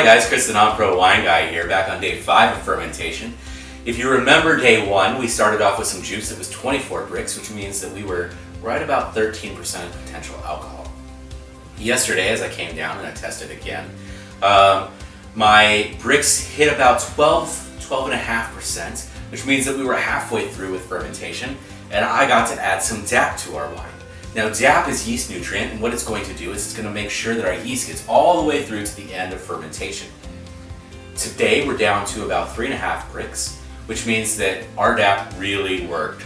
guys, Chris the Non-Pro Wine Guy here, back on day 5 of fermentation. If you remember day 1, we started off with some juice that was 24 brix, which means that we were right about 13% potential alcohol. Yesterday, as I came down and I tested again, my brix hit about 12.5%, which means that we were halfway through with fermentation, and I got to add some DAP to our wine. Now, DAP is yeast nutrient, and what it's going to do is it's going to make sure that our yeast gets all the way through to the end of fermentation. Today, we're down to about 3.5 brix, which means that our DAP really worked.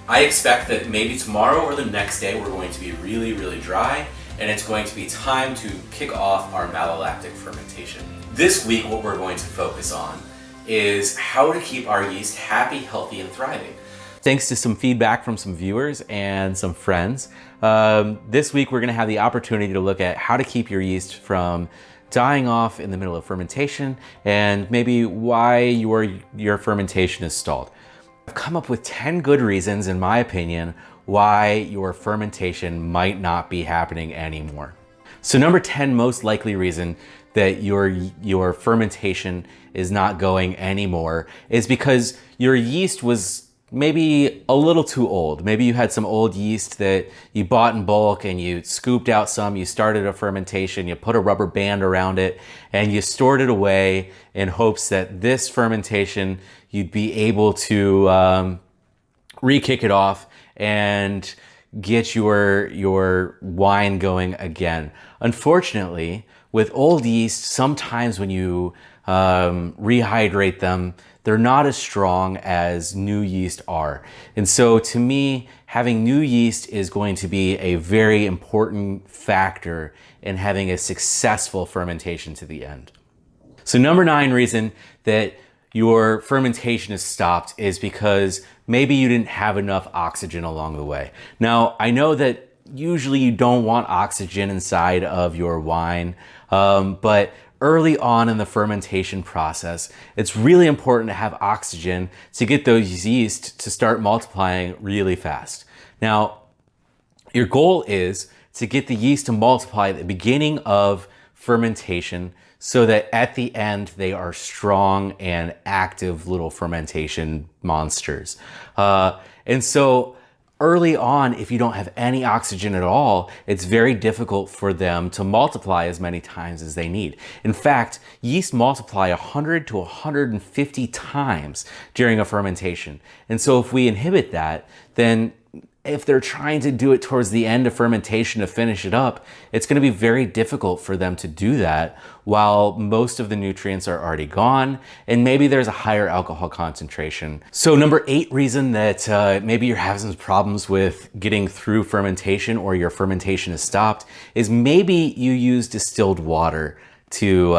I expect that maybe tomorrow or the next day, we're going to be really, really dry, and it's going to be time to kick off our malolactic fermentation. This week, what we're going to focus on is how to keep our yeast happy, healthy, and thriving. Thanks to some feedback from some viewers and some friends, this week we're going to have the opportunity to look at how to keep your yeast from dying off in the middle of fermentation and maybe why your fermentation is stalled. I've come up with 10 good reasons, in my opinion, why your fermentation might not be happening anymore. So number 10 most likely reason that your fermentation is not going anymore is because your yeast was maybe a little too old. Maybe you had some old yeast that you bought in bulk and you scooped out some, you started a fermentation, you put a rubber band around it, and you stored it away in hopes that this fermentation you'd be able to re-kick it off and get your wine going again. Unfortunately, with old yeast, sometimes when you rehydrate them, they're not as strong as new yeast are. And so to me, having new yeast is going to be a very important factor in having a successful fermentation to the end. So number 9 reason that your fermentation is stopped is because maybe you didn't have enough oxygen along the way. Now, I know that usually you don't want oxygen inside of your wine, but early on in the fermentation process, it's really important to have oxygen to get those yeast to start multiplying really fast. Now, your goal is to get the yeast to multiply at the beginning of fermentation so that at the end they are strong and active little fermentation monsters. And so early on, if you don't have any oxygen at all, it's very difficult for them to multiply as many times as they need. In fact, yeast multiply 100 to 150 times during a fermentation. And so if we inhibit that, then if they're trying to do it towards the end of fermentation to finish it up, it's going to be very difficult for them to do that while most of the nutrients are already gone and maybe there's a higher alcohol concentration. So number 8 reason that maybe you're having some problems with getting through fermentation or your fermentation is stopped is maybe you use distilled water to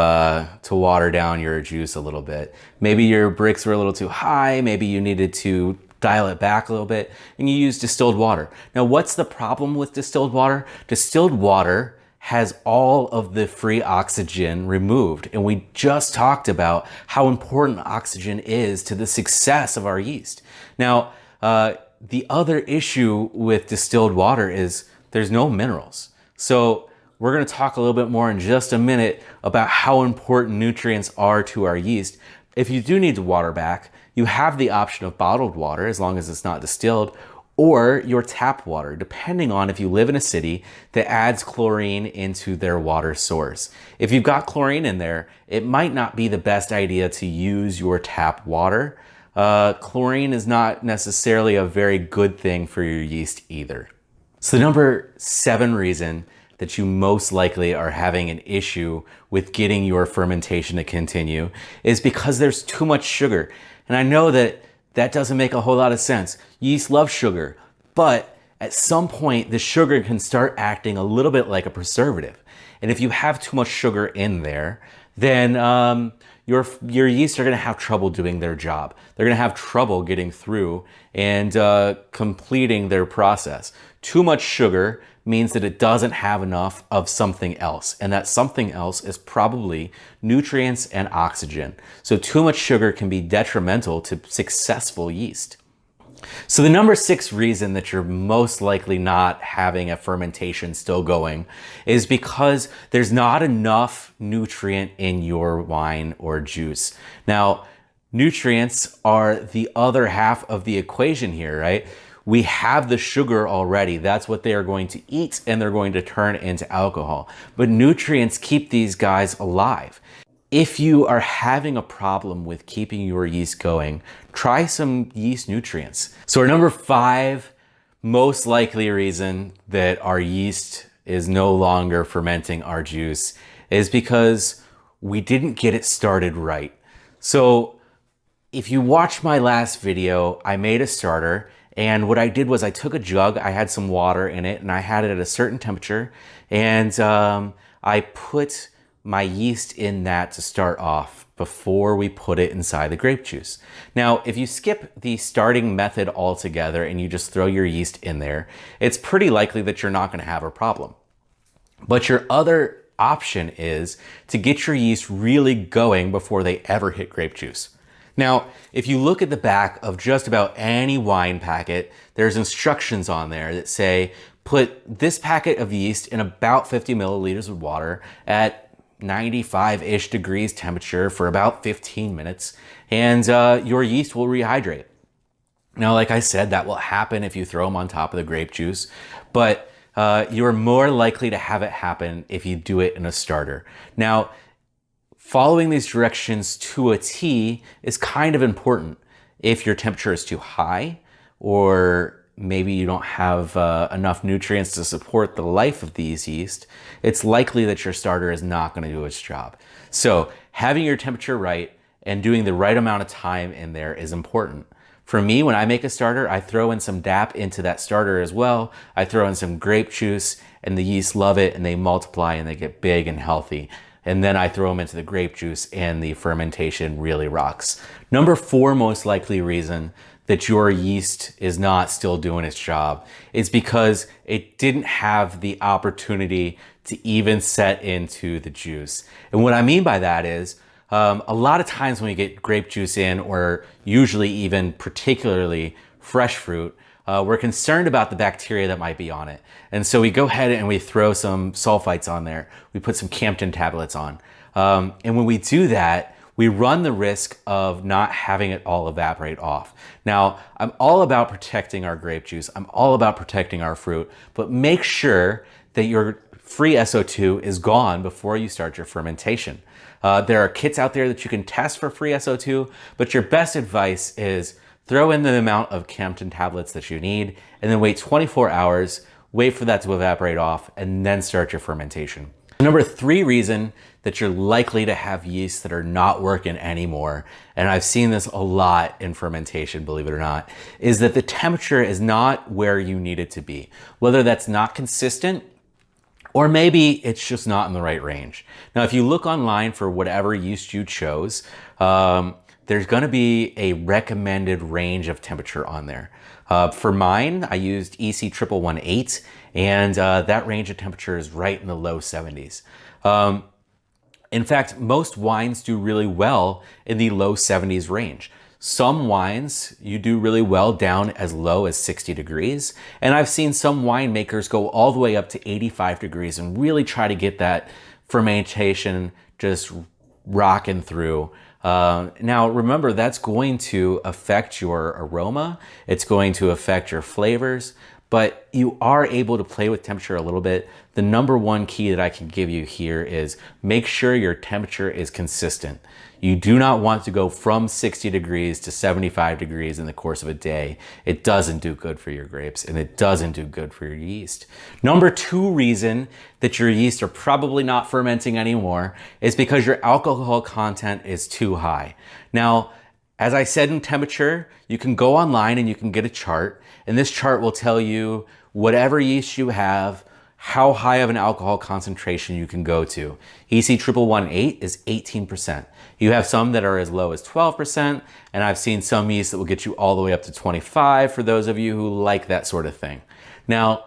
water down your juice a little bit. Maybe your brix were a little too high, maybe you needed to dial it back a little bit, and you use distilled water. Now, what's the problem with distilled water? Distilled water has all of the free oxygen removed, and we just talked about how important oxygen is to the success of our yeast. Now, the other issue with distilled water is there's no minerals. So we're going to talk a little bit more in just a minute about how important nutrients are to our yeast. If you do need to water back, you have the option of bottled water as long as it's not distilled, or your tap water, depending on if you live in a city that adds chlorine into their water source. If you've got chlorine in there, it might not be the best idea to use your tap water. Chlorine is not necessarily a very good thing for your yeast either. So the number 7 reason that you most likely are having an issue with getting your fermentation to continue is because there's too much sugar. And I know that that doesn't make a whole lot of sense. Yeast love sugar, but at some point the sugar can start acting a little bit like a preservative. And if you have too much sugar in there, then your yeast are gonna have trouble doing their job. They're gonna have trouble getting through and completing their process. Too much sugar means that it doesn't have enough of something else, and that something else is probably nutrients and oxygen. So too much sugar can be detrimental to successful yeast. So the number 6 reason that you're most likely not having a fermentation still going is because there's not enough nutrient in your wine or juice. Now, nutrients are the other half of the equation here, right? We have the sugar already. That's what they are going to eat, and they're going to turn into alcohol. But nutrients keep these guys alive. If you are having a problem with keeping your yeast going, try some yeast nutrients. So our number 5 most likely reason that our yeast is no longer fermenting our juice is because we didn't get it started right. So if you watched my last video, I made a starter, and what I did was I took a jug, I had some water in it, and I had it at a certain temperature, and I put my yeast in that to start off before we put it inside the grape juice. Now, if you skip the starting method altogether and you just throw your yeast in there, it's pretty likely that you're not going to have a problem. But your other option is to get your yeast really going before they ever hit grape juice. Now, if you look at the back of just about any wine packet, there's instructions on there that say, put this packet of yeast in about 50 milliliters of water at 95-ish degrees temperature for about 15 minutes, and your yeast will rehydrate. Now, like I said, that will happen if you throw them on top of the grape juice, but you're more likely to have it happen if you do it in a starter. Now, following these directions to a T is kind of important. If your temperature is too high, or maybe you don't have enough nutrients to support the life of these yeast, it's likely that your starter is not going to do its job. So having your temperature right and doing the right amount of time in there is important. For me, when I make a starter, I throw in some DAP into that starter as well. I throw in some grape juice, and the yeast love it, and they multiply, and they get big and healthy. And then I throw them into the grape juice, and the fermentation really rocks. Number 4 most likely reason that your yeast is not still doing its job is because it didn't have the opportunity to even set into the juice. And what I mean by that is, a lot of times when we get grape juice in, or usually even particularly fresh fruit, we're concerned about the bacteria that might be on it. And so we go ahead and we throw some sulfites on there. We put some Campden tablets on. And when we do that, we run the risk of not having it all evaporate off. Now, I'm all about protecting our grape juice. I'm all about protecting our fruit, but make sure that your free SO2 is gone before you start your fermentation. There are kits out there that you can test for free SO2, but your best advice is throw in the amount of Campden tablets that you need, and then wait 24 hours, wait for that to evaporate off, and then start your fermentation. Number 3 reason that you're likely to have yeast that are not working anymore, and I've seen this a lot in fermentation, believe it or not, is that the temperature is not where you need it to be. Whether that's not consistent, or maybe it's just not in the right range. Now, if you look online for whatever yeast you chose, there's gonna be a recommended range of temperature on there. For mine, I used EC1118, and that range of temperature is right in the low 70s. In fact, most wines do really well in the low 70s range. Some wines you do really well down as low as 60 degrees. And I've seen some winemakers go all the way up to 85 degrees and really try to get that fermentation just rocking through. Now remember, that's going to affect your aroma. It's going to affect your flavors, but you are able to play with temperature a little bit. The number 1 key that I can give you here is make sure your temperature is consistent. You do not want to go from 60 degrees to 75 degrees in the course of a day. It doesn't do good for your grapes, and it doesn't do good for your yeast. Number 2 reason that your yeast are probably not fermenting anymore is because your alcohol content is too high. Now, as I said in temperature, you can go online and you can get a chart, and this chart will tell you whatever yeast you have, how high of an alcohol concentration you can go to. EC1118 is 18%. You have some that are as low as 12%, and I've seen some yeast that will get you all the way up to 25 for those of you who like that sort of thing. Now,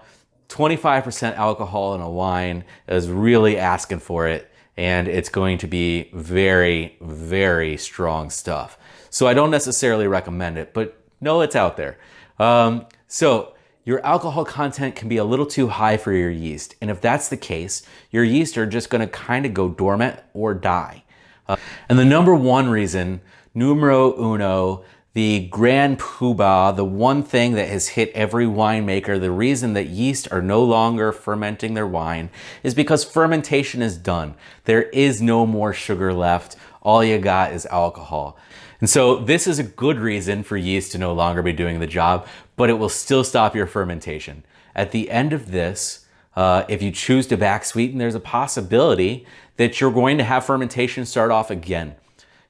25% alcohol in a wine is really asking for it, and it's going to be very, very strong stuff. So I don't necessarily recommend it, but know it's out there. So your alcohol content can be a little too high for your yeast. And if that's the case, your yeast are just gonna kind of go dormant or die. And the number one reason, numero uno, the grand poobah, the one thing that has hit every winemaker, the reason that yeast are no longer fermenting their wine is because fermentation is done. There is no more sugar left. All you got is alcohol. And so this is a good reason for yeast to no longer be doing the job, but it will still stop your fermentation. At the end of this, if you choose to back sweeten, there's a possibility that you're going to have fermentation start off again.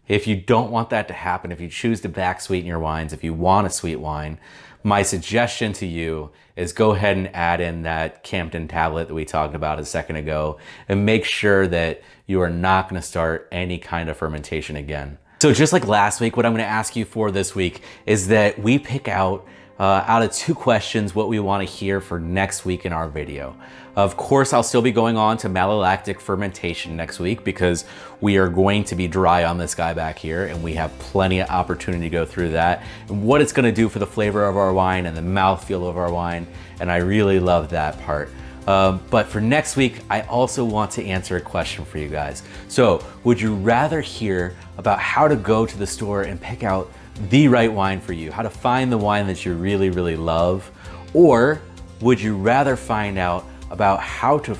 If you don't want that to happen, if you choose to back sweeten your wines, if you want a sweet wine, my suggestion to you is go ahead and add in that Campden tablet that we talked about a second ago and make sure that you are not going to start any kind of fermentation again. So just like last week, what I'm going to ask you for this week is that we pick out of 2 questions what we want to hear for next week in our video. Of course, I'll still be going on to malolactic fermentation next week because we are going to be dry on this guy back here and we have plenty of opportunity to go through that and what it's going to do for the flavor of our wine and the mouthfeel of our wine. And I really love that part. But for next week, I also want to answer a question for you guys. So would you rather hear about how to go to the store and pick out the right wine for you, how to find the wine that you really, really love? Or would you rather find out about how to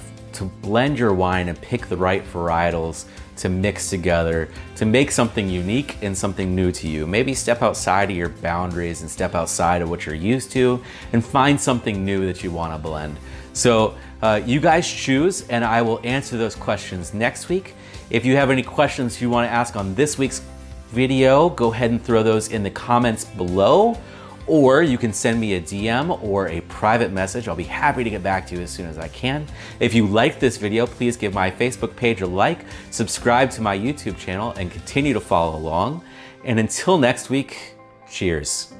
blend your wine and pick the right varietals to mix together to make something unique and something new to you? Maybe step outside of your boundaries and step outside of what you're used to and find something new that you want to blend. So you guys choose, and I will answer those questions next week. If you have any questions you want to ask on this week's video, go ahead and throw those in the comments below, or you can send me a DM or a private message. I'll be happy to get back to you as soon as I can. If you liked this video, please give my Facebook page a like, subscribe to my YouTube channel, and continue to follow along. And until next week, cheers.